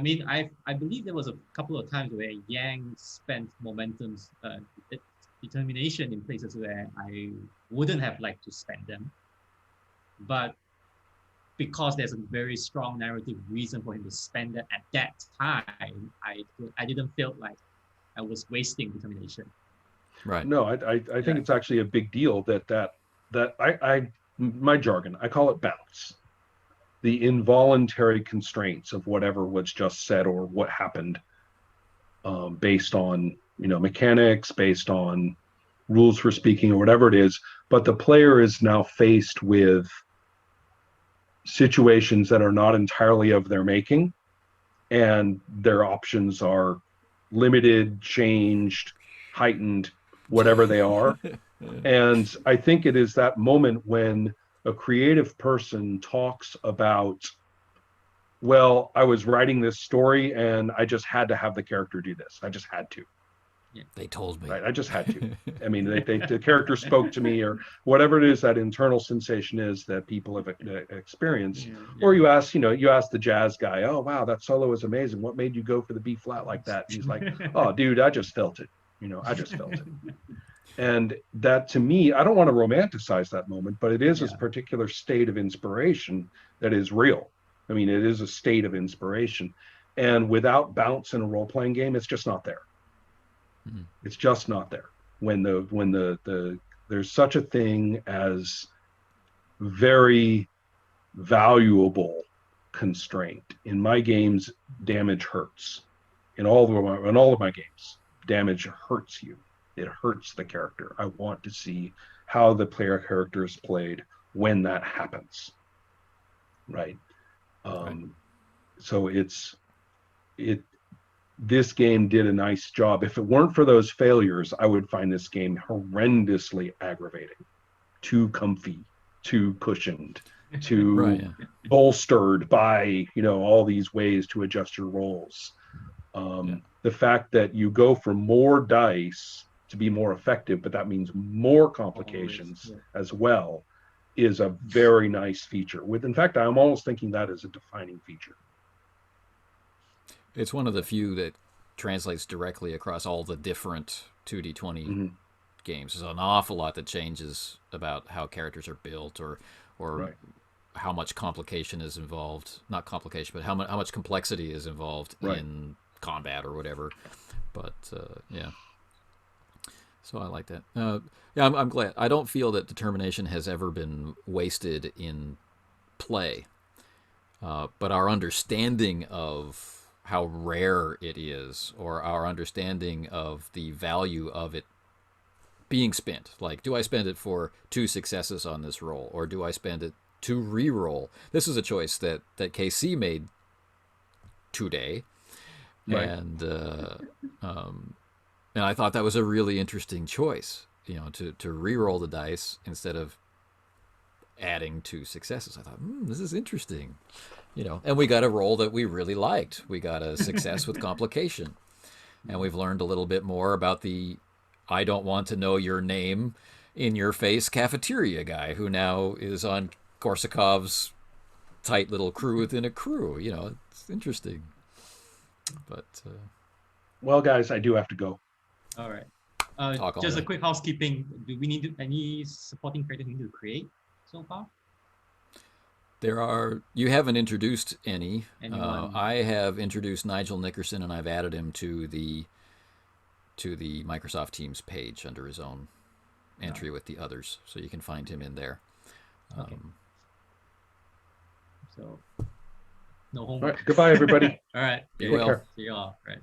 S3: believe there was a couple of times where Yang spent determination in places where I wouldn't have liked to spend them, but because there's a very strong narrative reason for him to spend it at that time, I didn't feel like I was wasting determination.
S2: Right. No, I think it's actually a big deal that I my jargon, I call it bounce. The involuntary constraints of whatever was just said or what happened, based on mechanics, based on rules for speaking or whatever it is, but the player is now faced with situations that are not entirely of their making, and their options are limited, changed, heightened, whatever they are. And I think it is that moment when a creative person talks about, well, I was writing this story and I just had to have the character do this. I just had to.
S1: Yeah, they told me.
S2: Right, I just had to. I mean, the character spoke to me, or whatever it is that internal sensation is that people have experienced. Yeah. Or you ask the jazz guy, oh wow, that solo is amazing. What made you go for the B flat like that? And he's like, oh dude, I just felt it. I just felt it. And that, to me, I don't want to romanticize that moment, but it is this particular state of inspiration that is real. I mean, it is a state of inspiration, and without bounce in a role-playing game, it's just not there. Mm-hmm. It's just not there. When there's such a thing as very valuable constraint. In my games, damage hurts. In all of my games, damage hurts you. It hurts the character. I want to see how the player character is played when that happens. Right. So this game did a nice job. If it weren't for those failures, I would find this game horrendously aggravating, too comfy, too cushioned, too bolstered by all these ways to adjust your rolls. The fact that you go for more dice to be more effective, but that means more complications as well, is a very nice feature. In fact, I'm almost thinking that is a defining feature.
S1: It's one of the few that translates directly across all the different 2D20 games. There's an awful lot that changes about how characters are built, or how much complication is involved. Not complication, but how much complexity is involved in combat or whatever. But yeah. So I like that. I'm glad. I don't feel that determination has ever been wasted in play. But our understanding of how rare it is, or our understanding of the value of it being spent. Like, do I spend it for 2 successes on this roll, or do I spend it to re-roll? This is a choice that KC made today. Right. And I thought that was a really interesting choice, to re-roll the dice instead of adding 2 successes. I thought, this is interesting. And we got a roll that we really liked. We got a success with complication. And we've learned a little bit more about the I don't want to know your name in your face cafeteria guy, who now is on Korsakov's tight little crew within a crew. It's interesting. But
S2: well, guys, I do have to go.
S3: All right. Just a quick housekeeping. Do we need any supporting characters we need to create so far?
S1: You haven't introduced any. I have introduced Nigel Nickerson, and I've added him to the Microsoft Teams page under his own entry with the others, so you can find him in there.
S3: Okay. So, no homework.
S2: All right. Goodbye, everybody.
S3: All right.
S1: Be well.
S3: See you all. Right.